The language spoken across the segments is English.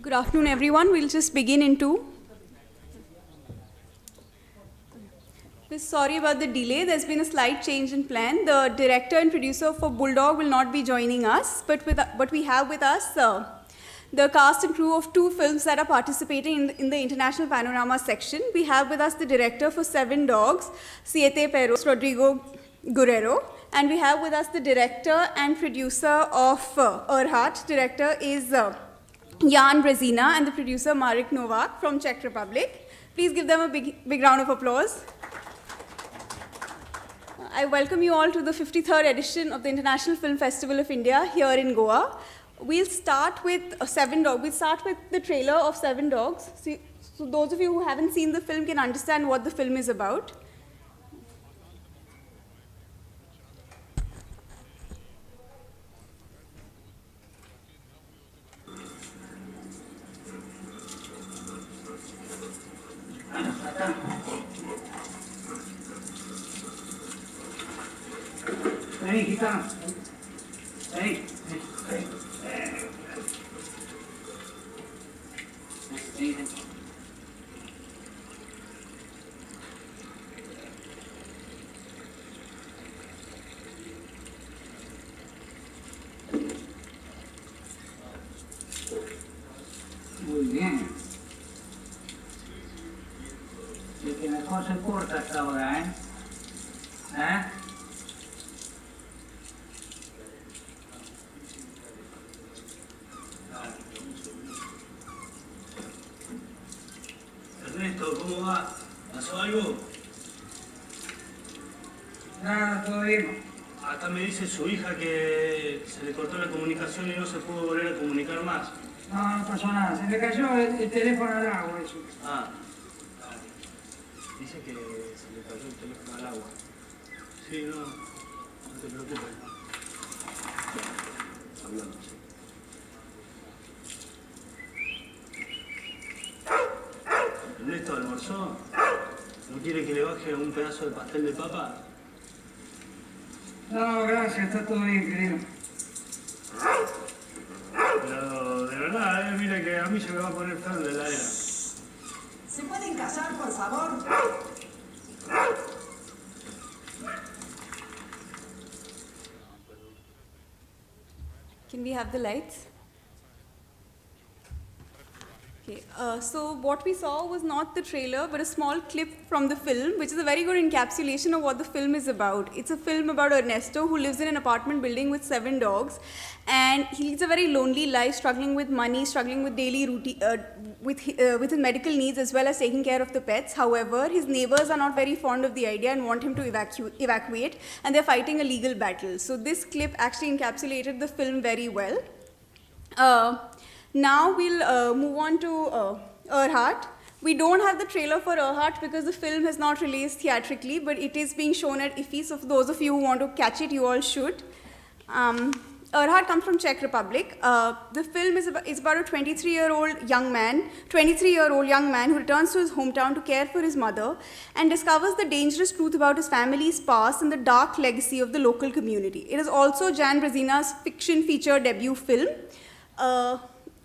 Good afternoon, everyone. We'll just begin in two. Sorry about the delay. There's been a slight change in plan. The director and producer for Bulldog will not be joining us, but we have with us the cast and crew of two films that are participating in the International Panorama section. We have with us the director for 7 Dogs, Siete Perros, Rodrigo Guerrero. And we have with us the director and producer of Erhart. Director is Jan Brezina and the producer Marek Novak from Czech Republic. Please give them a big round of applause. I welcome you all to the 53rd edition of the International Film Festival of India here in Goa. We'll start with 7 Dogs. We'll start with the trailer of 7 Dogs. So those of you who haven't seen the film can understand what the film is about. Hey, Gita. Hey. Muy bien. El que mejor se porta hasta ahora, ¿eh? Ernesto, ¿cómo va? ¿Pasó algo? Nada, todo bien. Acá me dice su hija que se le cortó la comunicación y no se pudo volver a comunicar más. No, no pasó nada. Se le cayó el teléfono al agua, eso. Ah, dice que se le cayó el teléfono al agua. Sí, no te preocupes. Hablamos. ¿Ernesto almorzó? ¿No quiere que le baje un pedazo de pastel de papa? No, gracias, está todo bien, querido. Pero de verdad, mira que a mí se me va a poner feo en la heladera. ¿Se pueden callar, por favor? Can we have the lights? Okay, so what we saw was not the trailer, but a small clip from the film, which is a very good encapsulation of what the film is about. It's a film about Ernesto, who lives in an apartment building with 7 dogs, and he leads a very lonely life, struggling with money, struggling with daily routine, with his medical needs, as well as taking care of the pets. However, his neighbors are not very fond of the idea and want him to evacuate, and they're fighting a legal battle. So this clip actually encapsulated the film very well. Now we'll move on to Erhart. We don't have the trailer for Erhart because the film has not released theatrically, but it is being shown at IFFI, so for those of you who want to catch it, you all should. Erhart comes from Czech Republic. The film is about a 23-year-old young man who returns to his hometown to care for his mother and discovers the dangerous truth about his family's past and the dark legacy of the local community. It is also Jan Brezina's fiction feature debut film.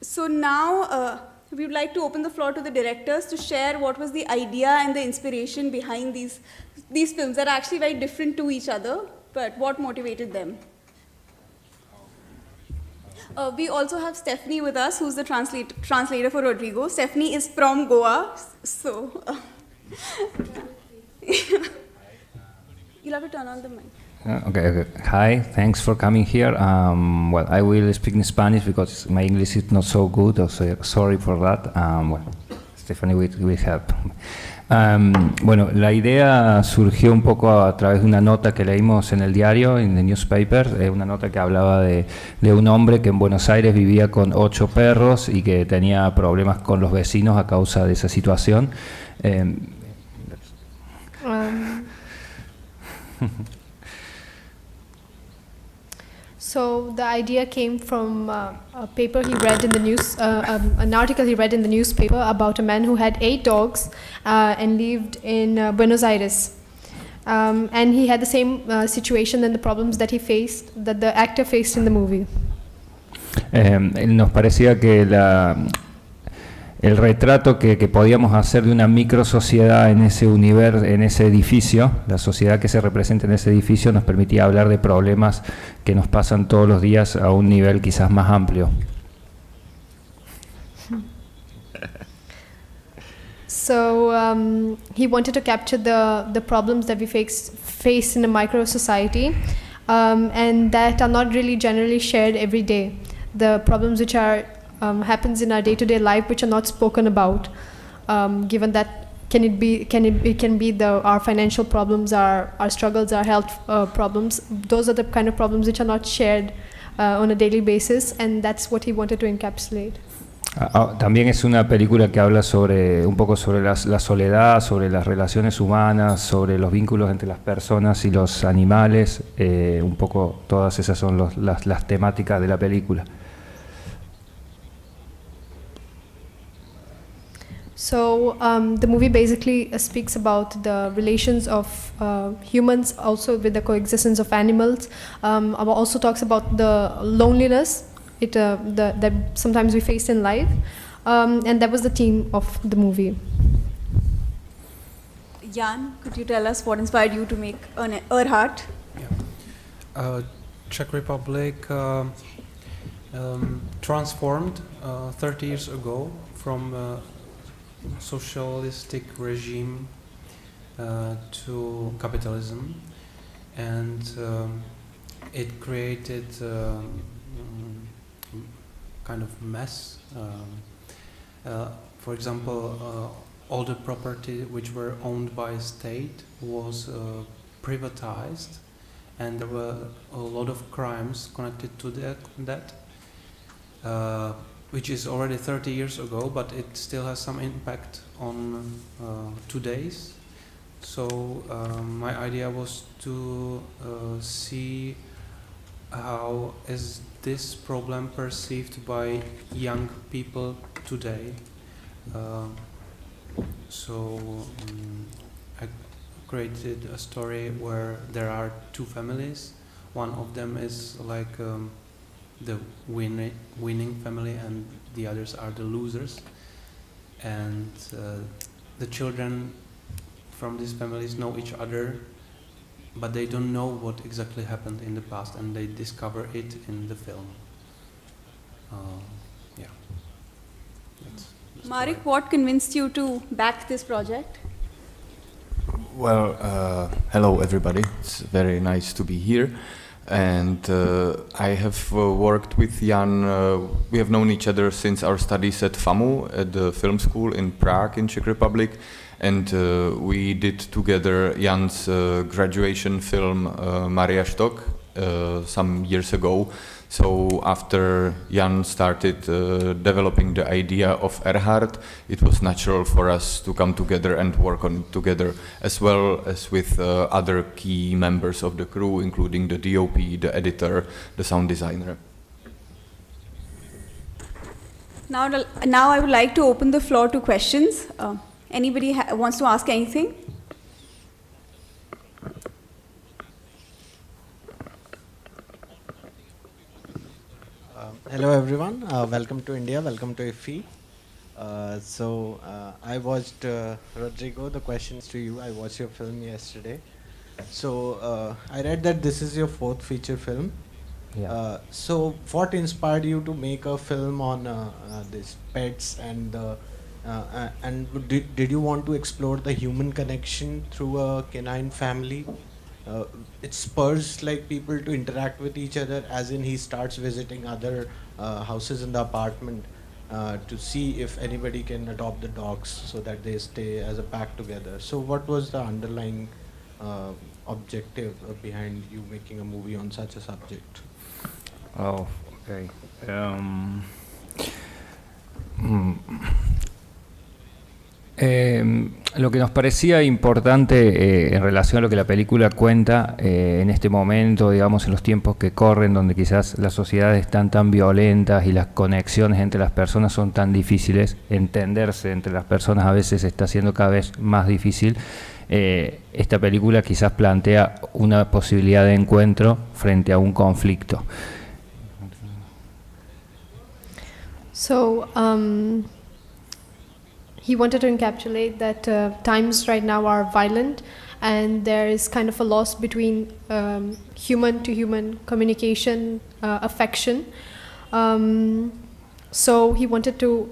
So now we would like to open the floor to the directors to share what was the idea and the inspiration behind these films that are actually very different to each other, but what motivated them. We also have Stephanie with us, who's the translator for Rodrigo. Stephanie is from Goa, so you'll have to turn on the mic. Okay. Hi, thanks for coming here. Well, I will speak in Spanish because my English is not so good, so sorry for that. Well, Stephanie will help. Bueno, la idea surgió un poco a través de una nota que leímos en el diario, en the newspaper, una nota que hablaba de un hombre que en Buenos Aires vivía con 8 perros y que tenía problemas con los vecinos a causa de esa situación. So the idea came from a paper he read in the news, an article he read in the newspaper about a man who had 8 dogs and lived in Buenos Aires. And he had the same situation and the problems that he faced, that the actor faced in the movie. Nos parecía que el retrato que podíamos hacer de una micro sociedad en ese universo, en ese edificio, la sociedad que se representa en ese edificio, nos permitía hablar de problemas que nos pasan todos los días a un nivel quizás más amplio. So he wanted to capture the problems that we face in a micro society, and that are not really generally shared every day. The problems which are happens in our day-to-day life, which are not spoken about, given that it can be our financial problems, our struggles, our health problems. Those are the kind of problems which are not shared on a daily basis, and that's what he wanted to encapsulate. También es una película que habla un poco sobre la soledad, sobre las relaciones humanas, sobre los vínculos entre las personas y los animales. Un poco todas esas son las temáticas de la película. So the movie basically speaks about the relations of humans, also with the coexistence of animals. Also talks about the loneliness that sometimes we face in life, and that was the theme of the movie. Jan, could you tell us what inspired you to make an Erhart? Yeah. Czech Republic transformed 30 years ago from a socialistic regime to capitalism, and it created kind of mess. For example, all the property which were owned by state was privatized, and there were a lot of crimes connected to that which is already 30 years ago, but it still has some impact on today's. So my idea was to see how is this problem perceived by young people today. I created a story where there are two families. One of them is like the winning family, and the others are the losers. And the children from these families know each other, but they don't know what exactly happened in the past, and they discover it in the film. Yeah. Marek, what convinced you to back this project? Well, hello everybody. It's very nice to be here. And I have worked with Jan. We have known each other since our studies at FAMU, at the film school in Prague in Czech Republic. And we did together Jan's graduation film Maria Stock some years ago. So after Jan started developing the idea of Erhart, it was natural for us to come together and work on it together, as well as with other key members of the crew, including the DOP, the editor, the sound designer. Now I would like to open the floor to questions. Anybody wants to ask anything? Hello everyone, welcome to India, welcome to IFFI. I watched, Rodrigo, the questions to you. I watched your film yesterday. So I read that this is your fourth feature film. Yeah. So what inspired you to make a film on these pets, and did you want to explore the human connection through a canine family? It spurs like people to interact with each other, as in he starts visiting other houses in the apartment to see if anybody can adopt the dogs so that they stay as a pack together. So what was the underlying objective behind you making a movie on such a subject? Oh, okay. Lo que nos parecía importante en relación a lo que la película cuenta en este momento, digamos, en los tiempos que corren, donde quizás las sociedades están tan violentas y las conexiones entre las personas son tan difíciles, entenderse entre las personas a veces está siendo cada vez más difícil. Esta película quizás plantea una posibilidad de encuentro frente a un conflicto. So he wanted to encapsulate that times right now are violent, and there is kind of a loss between human to human communication, affection. So he wanted to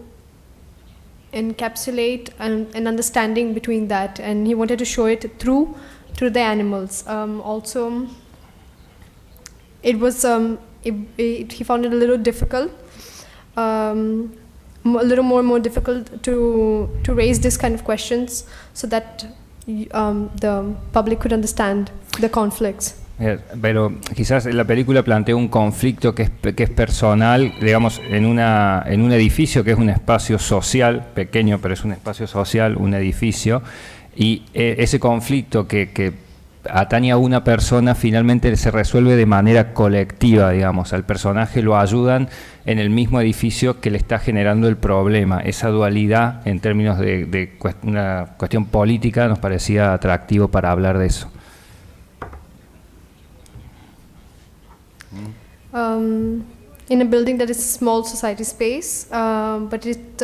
encapsulate an understanding between that, and he wanted to show it through the animals. Also, it was he found it a little difficult, a little more difficult to raise this kind of questions, so that the public could understand the conflicts. Pero quizás la película plantea un conflicto que es personal, digamos, en un edificio que es un espacio social, pequeño, pero es un espacio social, un edificio, y ese conflicto que atañe a una persona finalmente se resuelve de manera colectiva, digamos. Al personaje lo ayudan en el mismo edificio que le está generando el problema. Esa dualidad en términos de una cuestión política nos parecía atractivo para hablar de eso. In a building that is a small society space, but it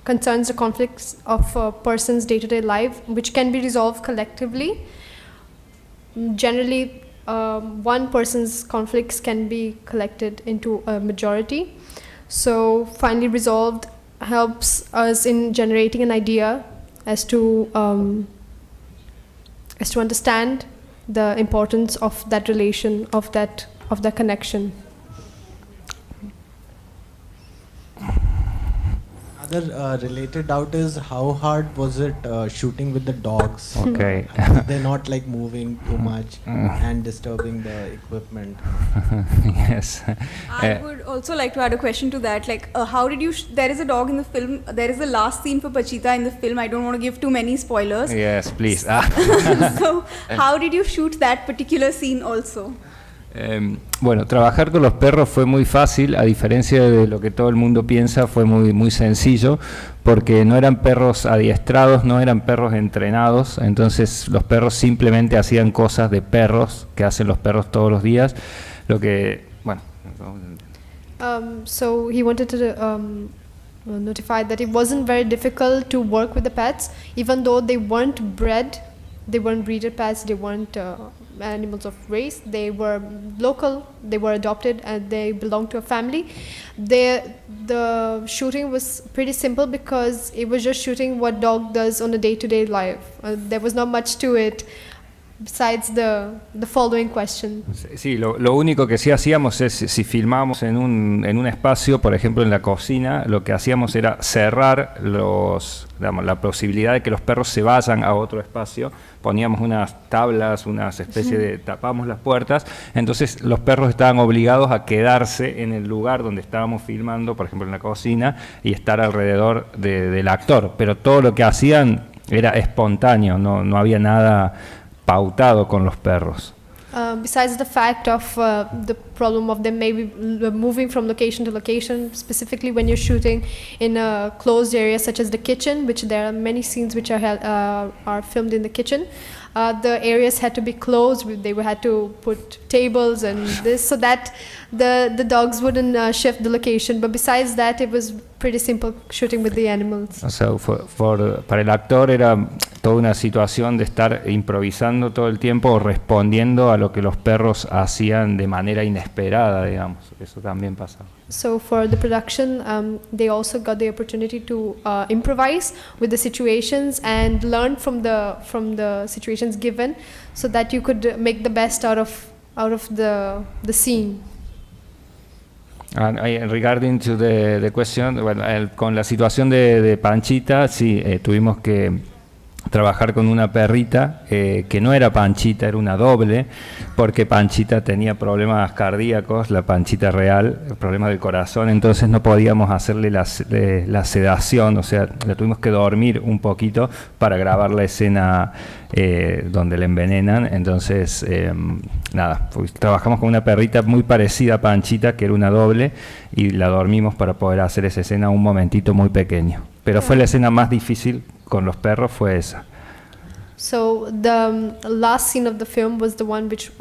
concerns the conflicts of a person's day-to-day life, which can be resolved collectively. Generally, one person's conflicts can be collected into a majority. So finally resolved helps us in generating an idea as to understand the importance of that relation, of that connection. Other related doubt is how hard was it shooting with the dogs? Okay. They're not like moving too much and disturbing the equipment. Yes. I would also like to add a question to that. Like, how did you? There is a dog in the film. There is the last scene for Pachita in the film. I don't want to give too many spoilers. Yes, please. So, how did you shoot that particular scene also? Bueno, trabajar con los perros fue muy fácil, a diferencia de lo que todo el mundo piensa, fue muy sencillo, porque no eran perros adiestrados, no eran perros entrenados, entonces los perros simplemente hacían cosas de perros, que hacen los perros todos los días, lo que, bueno. So he wanted to notify that it wasn't very difficult to work with the pets, even though they weren't bred, they weren't breeded pets, they weren't animals of race, they were local, they were adopted, and they belonged to a family. The shooting was pretty simple because it was just shooting what dog does on a day-to-day life. There was not much to it besides the following question. Sí, lo único que sí hacíamos es, si filmábamos en un espacio, por ejemplo en la cocina, lo que hacíamos era cerrar la posibilidad de que los perros se vayan a otro espacio, poníamos unas tablas, unas especies de, tapamos las puertas, entonces los perros estaban obligados a quedarse en el lugar donde estábamos filmando, por ejemplo en la cocina, y estar alrededor del actor, pero todo lo que hacían era espontáneo, no había nada pautado con los perros. Besides the fact of the problem of them maybe moving from location to location, specifically when you're shooting in a closed area such as the kitchen, which there are many scenes which are filmed in the kitchen, the areas had to be closed. They had to put tables and this so that the dogs wouldn't shift the location. But besides that, it was pretty simple shooting with the animals. So para el actor era toda una situación de estar improvisando todo el tiempo o respondiendo a lo que los perros hacían de manera inesperada, digamos. Eso también pasaba. So for the production, they also got the opportunity to improvise with the situations and learn from the situations given, so that you could make the best out of the scene. And regarding to the question, bueno, con la situación de Panchita, sí, tuvimos que trabajar con una perrita que no era Panchita, era una doble, porque Panchita tenía problemas cardíacos, la Panchita real, problemas del corazón, entonces no podíamos hacerle la sedación, o sea, la tuvimos que dormir un poquito para grabar la escena donde le envenenan, entonces nada, pues, trabajamos con una perrita muy parecida a Panchita, que era una doble, y la dormimos para poder hacer esa escena un momentito muy pequeño, pero fue la escena más difícil con los perros, fue esa. So the last scene of the film was the one which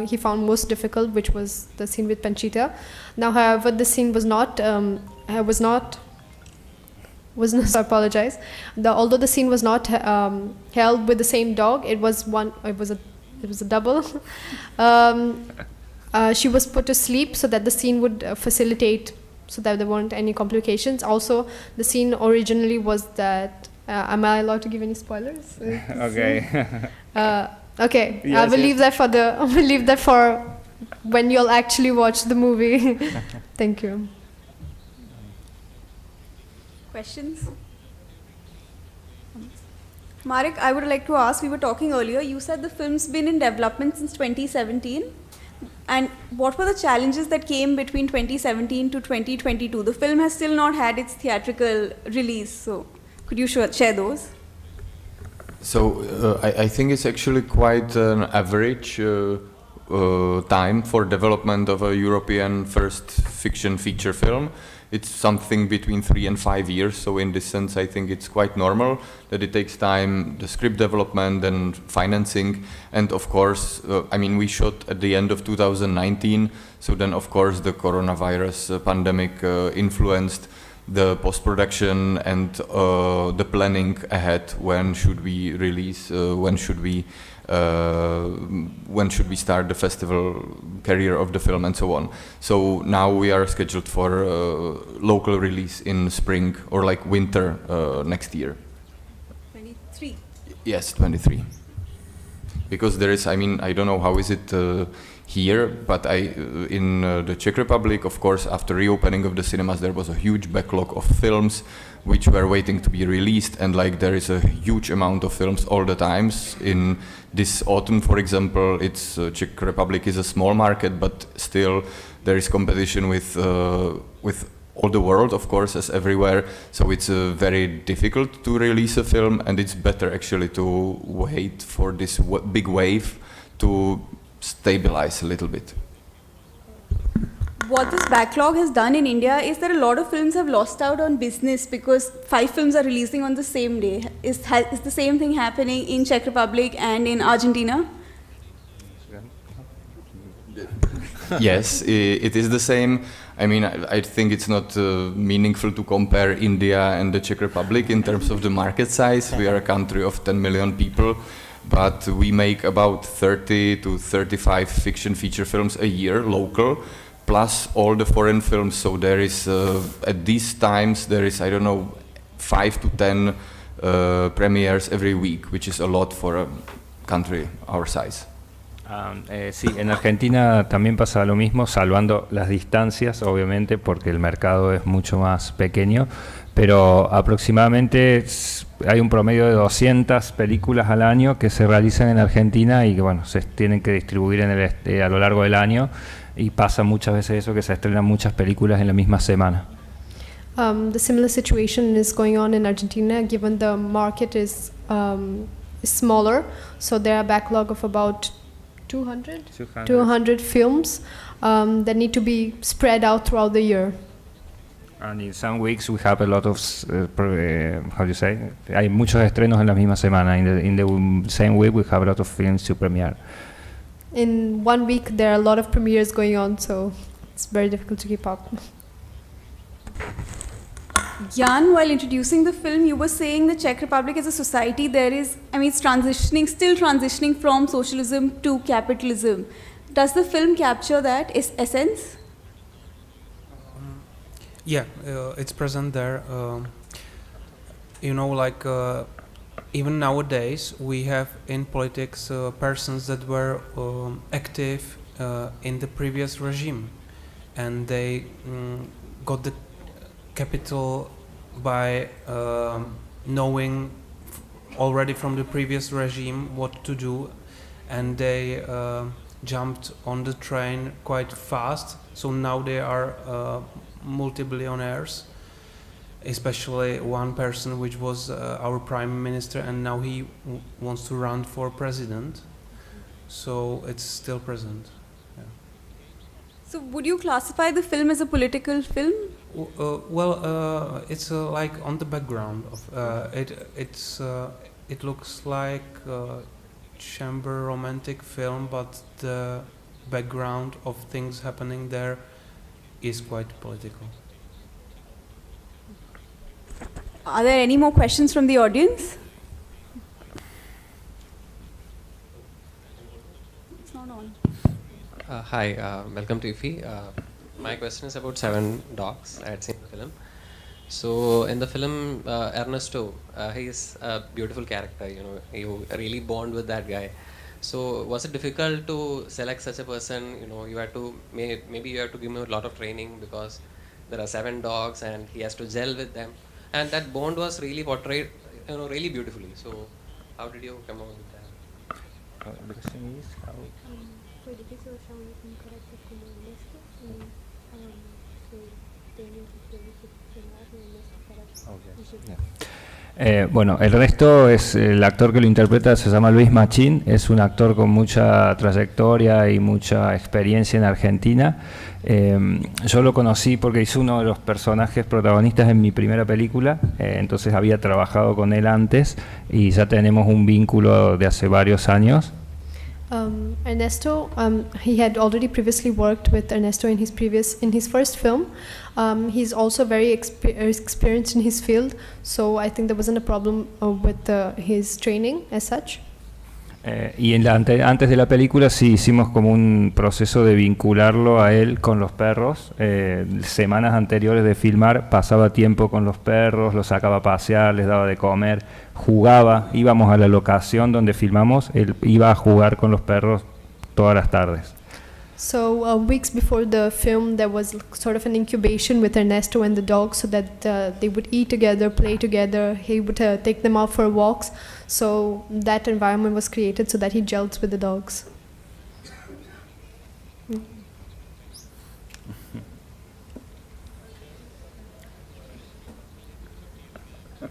he found most difficult, which was the scene with Panchita. Now, however, the scene was not was not. So I apologize. Although the scene was not held with the same dog, it was a double. She was put to sleep so that the scene would facilitate, so that there weren't any complications. Also, the scene originally was that. Am I allowed to give any spoilers? Okay. Okay. Yes, I will yes. leave that for I will leave that for when you'll actually watch the movie. Thank you. Questions? Marek, I would like to ask, we were talking earlier, you said the film's been in development since 2017. And what were the challenges that came between 2017 to 2022? The film has still not had its theatrical release, so could you share those? So I think it's actually quite an average time for development of a European first fiction feature film. It's something between 3 and 5 years, so in this sense I think it's quite normal that it takes time, the script development and financing, and of course, I mean, we shot at the end of 2019, so then of course the coronavirus pandemic influenced the post-production and the planning ahead. When should we release? When should we start the festival career of the film, and so on. So now we are scheduled for local release in spring or like winter next year. 23. Yes, 23. Because there is, I mean, I don't know how is it here, but in the Czech Republic, of course, after reopening of the cinemas, there was a huge backlog of films which were waiting to be released, and like there is a huge amount of films all the times. In this autumn, for example, it's Czech Republic is a small market, but still there is competition with all the world, of course, as everywhere. So it's very difficult to release a film, and it's better actually to wait for this big wave to stabilize a little bit. What this backlog has done in India is that a lot of films have lost out on business because 5 films are releasing on the same day. Is the same thing happening in Czech Republic and in Argentina? Yes, it is the same. I mean, I think it's not meaningful to compare India and the Czech Republic in terms of the market size. We are a country of 10 million people, but we make about 30 to 35 fiction feature films a year, local, plus all the foreign films. So there is, at these times, there is, I don't know, 5 to 10 premieres every week, which is a lot for a country our size. Sí, en Argentina también pasa lo mismo, salvando las distancias, obviamente, porque el mercado es mucho más pequeño, pero aproximadamente hay un promedio de 200 películas al año que se realizan en Argentina y que, bueno, se tienen que distribuir a lo largo del año, y pasa muchas veces eso, que se estrenan muchas películas en la misma semana. The similar situation is going on in Argentina, given the market is smaller, so there are a backlog of about 200 films that need to be spread out throughout the year. And in some weeks we have a lot of, how do you say? Hay muchos estrenos en la misma semana. In the same week we have a lot of films to premiere. In 1 week there are a lot of premieres going on, so it's very difficult to keep up. Jan, while introducing the film, you were saying the Czech Republic as a society, it's still transitioning from socialism to capitalism. Does the film capture that essence? Yeah, it's present there. You know, like even nowadays we have in politics persons that were active in the previous regime, and they got the capital by knowing already from the previous regime what to do, and they jumped on the train quite fast. So now they are multi-billionaires, especially one person which was our prime minister, and now he wants to run for president. So it's still present. Yeah. So would you classify the film as a political film? It's like on the background of it looks like a chamber romantic film, but the background of things happening there is quite political. Are there any more questions from the audience? It's not on. Hi, welcome to IFFI. My question is about seven dogs. I had seen the film. So in the film, Ernesto, he is a beautiful character. You know, you really bond with that guy. So was it difficult to select such a person? You know, you had to maybe you have to give him a lot of training because there are seven dogs and he has to gel with them. And that bond was really portrayed, you know, really beautifully. So how did you come up with that? The question is how. Fue difícil achar um carácter como Ernesto y tenía que Bueno, el resto es el actor que lo interpreta, se llama Luis Machín, es un actor con mucha trayectoria y mucha experiencia en Argentina. Yo lo conocí porque hizo uno de los personajes protagonistas en mi primera película, entonces había trabajado con él antes y ya tenemos un vínculo de hace varios años. Ernesto, he had already previously worked with Ernesto in his first film. He's also very experienced in his field, so I think there wasn't a problem with his training as such. Y antes de la película sí hicimos como un proceso de vincularlo a él con los perros. Semanas anteriores de filmar pasaba tiempo con los perros, los sacaba a pasear, les daba de comer, jugaba, íbamos a la locación donde filmamos, él iba a jugar con los perros todas las tardes. So weeks before the film, there was sort of an incubation with Ernesto and the dogs, so that they would eat together, play together. He would take them out for walks. So that environment was created so that he gels with the dogs.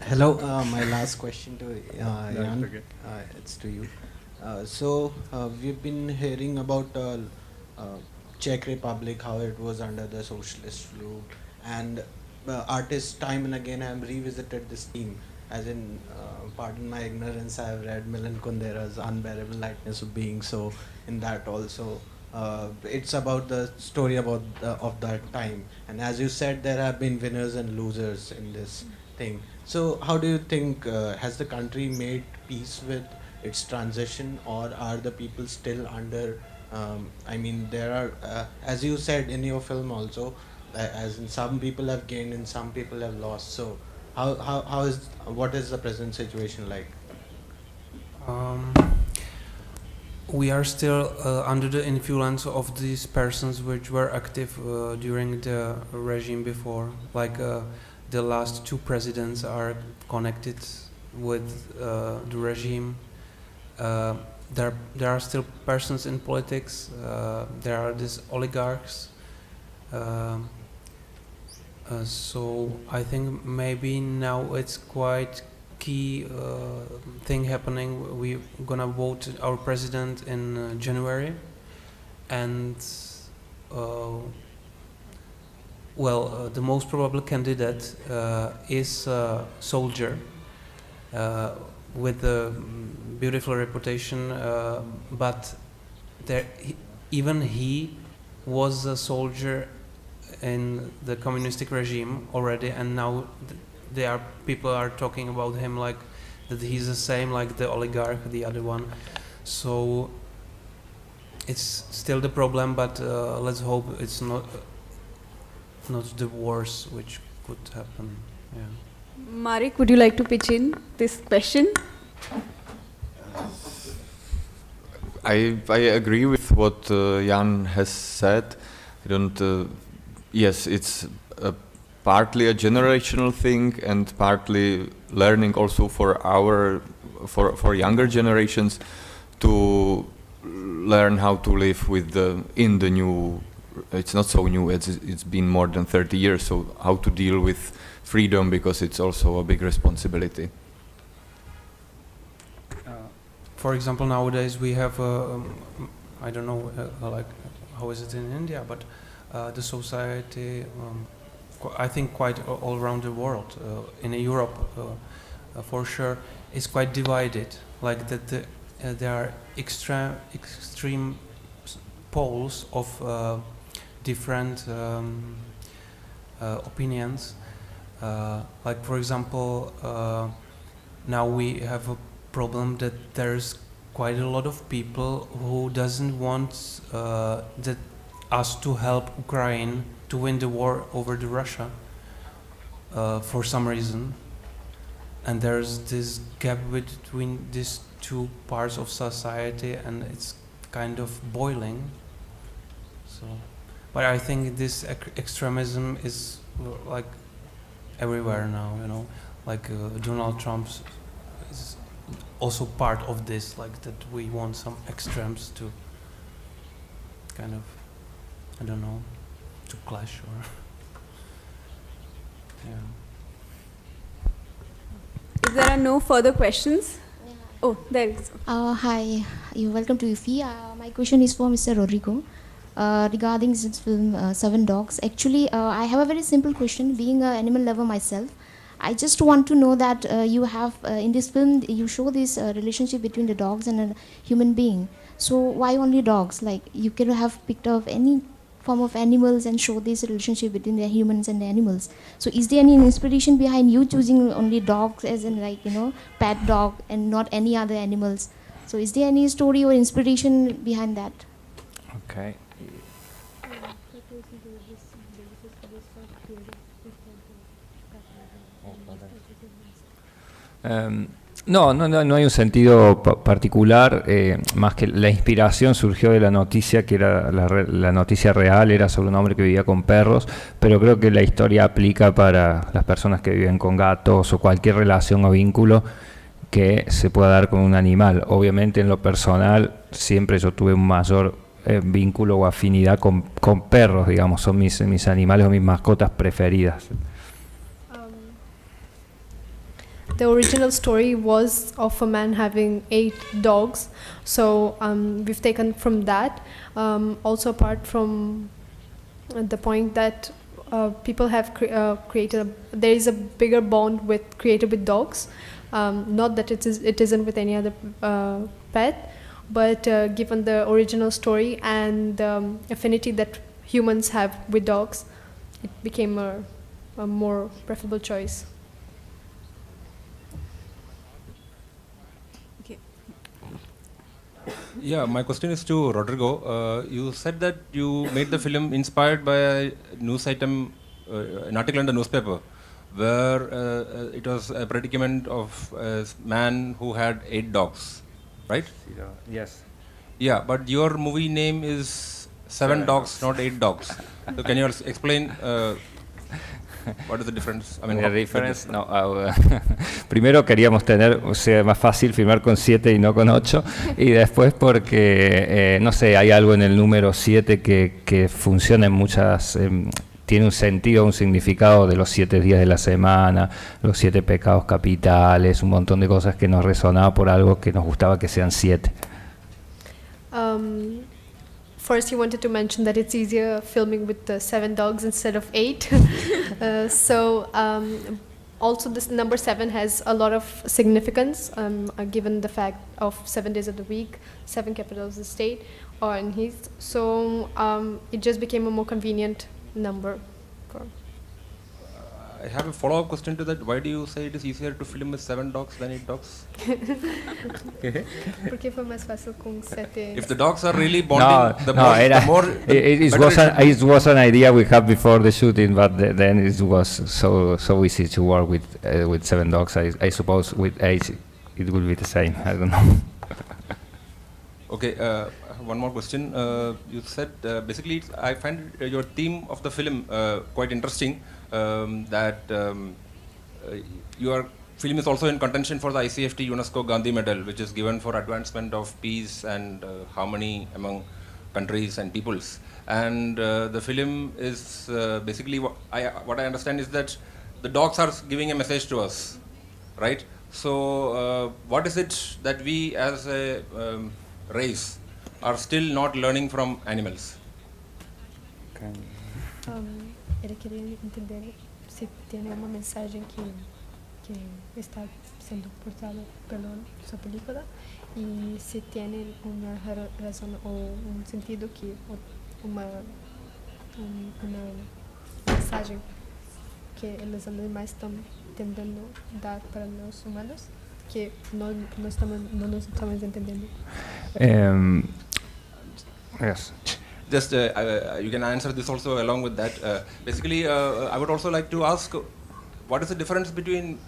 Hello, my last question to Jan. It's to you. We've been hearing about Czech Republic, how it was under the socialist rule, and artists time and again have revisited this theme. As in, pardon my ignorance, I have read Milan Kundera's Unbearable Lightness of Being. So in that also, it's about the story about of that time. And as you said, there have been winners and losers in this thing. So how do you think, has the country made peace with its transition, or are the people still under, there are, as you said in your film also, as in some people have gained and some people have lost. So what is the present situation like? We are still under the influence of these persons which were active during the regime before. Like the last two presidents are connected with the regime. There are still persons in politics. There are these oligarchs. So I think maybe now it's quite key thing happening. We're gonna vote our president in January, and the most probable candidate is a soldier with a beautiful reputation, but even he was a soldier in the communistic regime already, and now people are talking about him like that he's the same like the oligarch, the other one. So it's still the problem, but let's hope it's not the worst which could happen. Yeah. Marek, would you like to pitch in this question? I agree with what Jan has said. I don't. Yes, it's partly a generational thing and partly learning also for younger generations to learn how to live with in the new. It's not so new. It's been more than 30 years. So how to deal with freedom, because it's also a big responsibility. For example, nowadays we have I don't know like how is it in India, but the society, I think quite all around the world, in Europe for sure, is quite divided. Like that, there are extreme poles of different opinions. Like for example, now we have a problem that there's quite a lot of people who doesn't want that us to help Ukraine to win the war over the Russia for some reason, and there's this gap between these two parts of society, and it's kind of boiling. So, but I think this extremism is like everywhere now, you know, like Donald Trump is also part of this, like that we want some extremes to kind of, I don't know, to clash or yeah. If there are no further questions, oh, there is. Hi, you're welcome to IFFI. My question is for Mr. Rodrigo regarding this film, Seven Dogs. Actually, I have a very simple question. Being an animal lover myself, I just want to know that you have in this film you show this relationship between the dogs and a human being. So why only dogs? Like you could have picked up any form of animals and show this relationship between the humans and the animals. So is there any inspiration behind you choosing only dogs as in like, you know, pet dog and not any other animals? So is there any story or inspiration behind that? Okay. No hay un sentido particular, más que la inspiración surgió de la noticia, que era la noticia real, era sobre un hombre que vivía con perros, pero creo que la historia aplica para las personas que viven con gatos o cualquier relación o vínculo que se pueda dar con un animal. Obviamente en lo personal siempre yo tuve un mayor vínculo o afinidad con perros, digamos, son mis animales o mis mascotas preferidas. The original story was of a man having 8 dogs, so we've taken from that. Also apart from the point that people have created, there is a bigger bond created with dogs. Not that it isn't with any other pet, but given the original story and the affinity that humans have with dogs, it became a more preferable choice. Yeah, my question is to Rodrigo. You said that you made the film inspired by a news item, an article in the newspaper, where it was a predicament of a man who had 8 dogs, right? Yes. Yeah, but your movie name is Seven Dogs, not 8 Dogs. So can you explain what is the difference? I mean, the difference? No, primero queríamos tener, o sea, más fácil filmar con 7 y no con 8, y después porque, no sé, hay algo en el número 7 que funciona en muchas, tiene un sentido, un significado de los 7 días de la semana, los 7 pecados capitales, un montón de cosas que nos resonaba por algo que nos gustaba que sean 7. First, he wanted to mention that it's easier filming with 7 dogs instead of 8. Also this number 7 has a lot of significance, given the fact of 7 days of the week, 7 capitals of the state, or in his. So it just became a more convenient number. I have a follow-up question to that. Why do you say it is easier to film with 7 dogs than 8 dogs? Porque foi mais fácil com 7. If the dogs are really bonding, the more it was an idea we had before the shooting, but then it was so easy to work with 7 dogs. I suppose with 8 it will be the same. I don't know. Okay, one more question. You said basically I find your theme of the film quite interesting. That your film is also in contention for the ICFT UNESCO Gandhi Medal, which is given for advancement of peace and harmony among countries and peoples. And the film is basically what I understand is that the dogs are giving a message to us, right? So what is it that we as a race are still not learning from animals? Ele queria entender se tem alguma mensagem que está sendo portada pela sua película e se tem uma razão ou sentido que uma mensagem que los animales están entendiendo dar para los humanos, que no nos estamos entendiendo. Yes. Just you can answer this also along with that. Basically, I would also like to ask, what is the difference between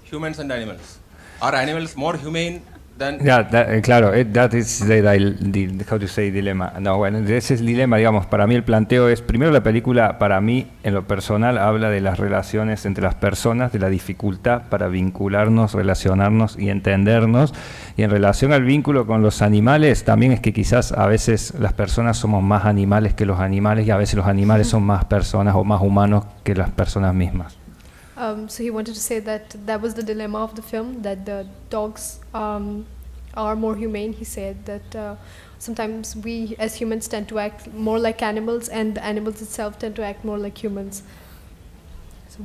humans and animals? Are animals more humane than? Yeah, claro, that is the how to say dilemma. No, bueno, ese es el dilema, digamos. Para mí el planteo es, primero la película, para mí, en lo personal, habla de las relaciones entre las personas, de la dificultad para vincularnos, relacionarnos y entendernos. Y en relación al vínculo con los animales, también es que quizás a veces las personas somos más animales que los animales y a veces los animales son más personas o más humanos que las personas mismas. So he wanted to say that was the dilemma of the film, that the dogs are more humane. He said that sometimes we as humans tend to act more like animals, and the animals itself tend to act more like humans. So,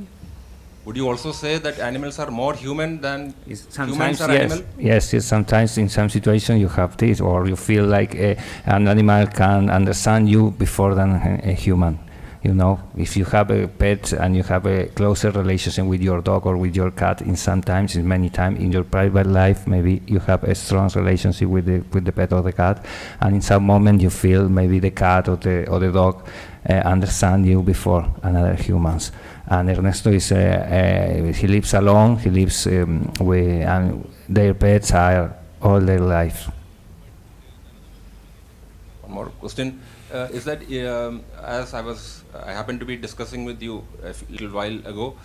Would you also say that animals are more human than Sometimes, humans are yes. animal? Yes, sometimes in some situations you have this, or you feel like an animal can understand you before than a human. You know, if you have a pet and you have a closer relationship with your dog or with your cat, in many times in your private life, maybe you have a strong relationship with the pet or the cat, and in some moment you feel maybe the cat or the dog understand you before another humans. And Ernesto is he lives alone. He lives with and their pets are all their life. One more question. Is that as I happened to be discussing with you a little while ago,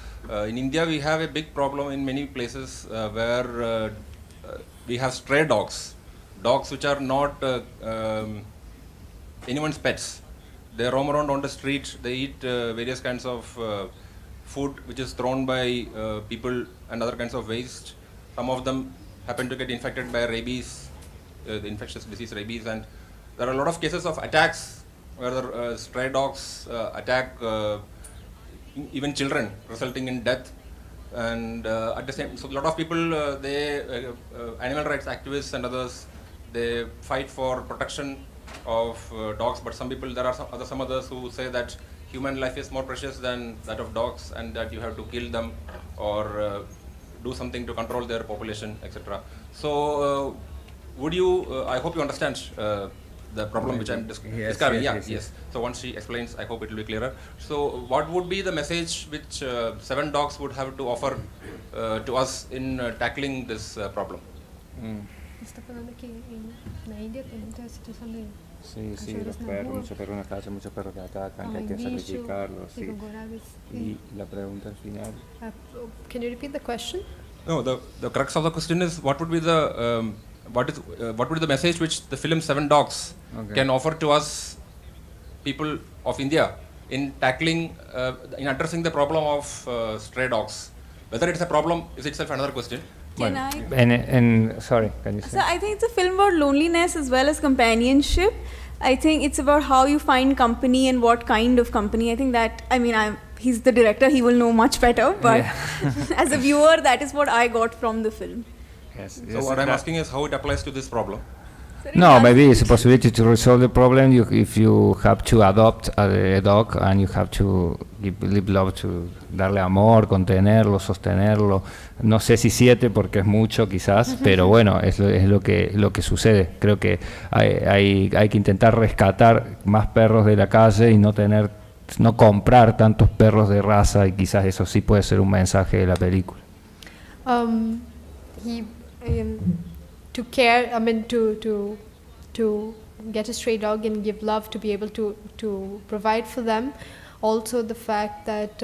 in India we have a big problem in many places where we have stray dogs which are not anyone's pets. They roam around on the street, they eat various kinds of food which is thrown by people and other kinds of waste. Some of them happen to get infected by rabies, the infectious disease rabies, and there are a lot of cases of attacks where the stray dogs attack even children, resulting in death. And at the same, so a lot of people, animal rights activists and others, they fight for protection of dogs. But some people, there are some others who say that human life is more precious than that of dogs, and that you have to kill them or do something to control their population, etc. So, would you? I hope you understand the problem which I'm describing. Yes. So once she explains, I hope it will be clearer. So what would be the message which 7 Dogs would have to offer to us in tackling this problem? está hablando que en la India tienen esta situación de Sí, los perros, muchos perros en la calle, muchos perros que atacan, que hay que sacrificarlos. Sí. Y la pregunta al final. Can you repeat the question? No, the crux of the question is what would be the what would be the message which the film 7 Dogs can offer to us, people of India, in tackling, in addressing the problem of stray dogs? Whether it's a problem is itself another question. Can I? Sorry, can you say? So I think it's a film about loneliness as well as companionship. I think it's about how you find company and what kind of company. I think that, he's the director, he will know much better, but as a viewer, that is what I got from the film. Yes. So what I'm asking is how it applies to this problem. No, maybe it's a possibility to resolve the problem if you have to adopt a dog and you have to give love, to darle amor, contenerlo, sostenerlo. No sé si 7 porque es mucho quizás, pero bueno, es lo que sucede. Creo que hay que intentar rescatar más perros de la calle y no comprar tantos perros de raza, y quizás eso sí puede ser un mensaje de la película. To care, to get a stray dog and give love, to be able to provide for them. Also the fact that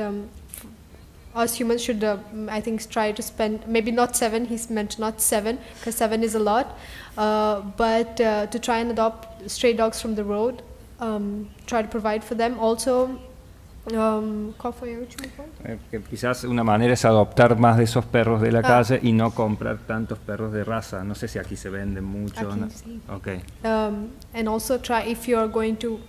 us humans should, I think, try to spend, maybe not 7, he's meant not 7, because 7 is a lot, but to try and adopt stray dogs from the road, try to provide for them. Also, ¿cuál fue el último punto? Que quizás una manera es adoptar más de esos perros de la calle y no comprar tantos perros de raza. No sé si aquí se venden mucho. Aquí ¿no? sí. Okay. And also try, if you are going to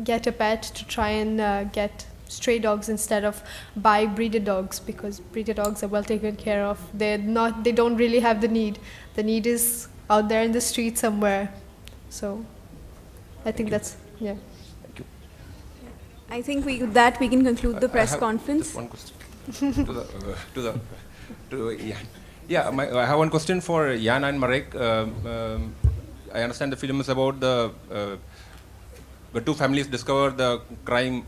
get a pet, to try and get stray dogs instead of buy breeded dogs, because breeded dogs are well taken care of. They don't really have the need. The need is out there in the street somewhere. So I think that's, yeah. I think with that we can conclude the press conference. Just one question. I have one question for Jan and Marek. I understand the film is about the two families discover the crime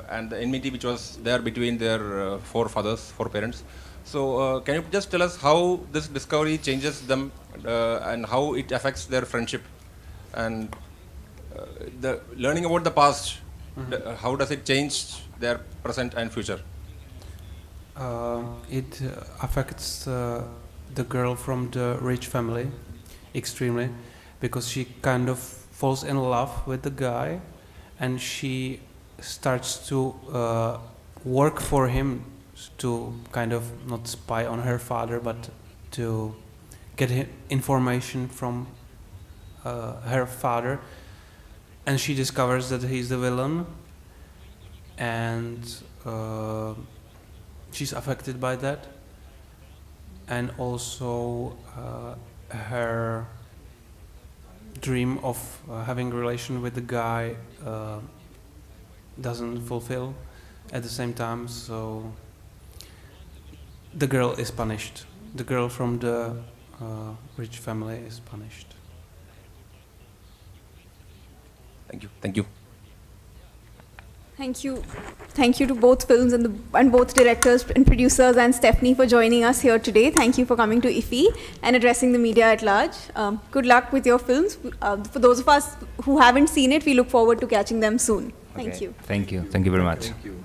and the enmity which was there between their four parents. So can you just tell us how this discovery changes them and how it affects their friendship and the learning about the past? How does it change their present and future? It affects the girl from the rich family extremely, because she kind of falls in love with the guy and she starts to work for him to kind of not spy on her father, but to get information from her father. And she discovers that he's the villain, and she's affected by that. And also her dream of having a relation with the guy doesn't fulfill at the same time, so the girl is punished. The girl from the rich family is punished. Thank you. Thank you. Thank you. Thank you to both films and both directors and producers and Stephanie for joining us here today. Thank you for coming to IFFI and addressing the media at large. Good luck with your films. For those of us who haven't seen it, we look forward to catching them soon. Thank you. Thank you. Thank you very much. Thank you.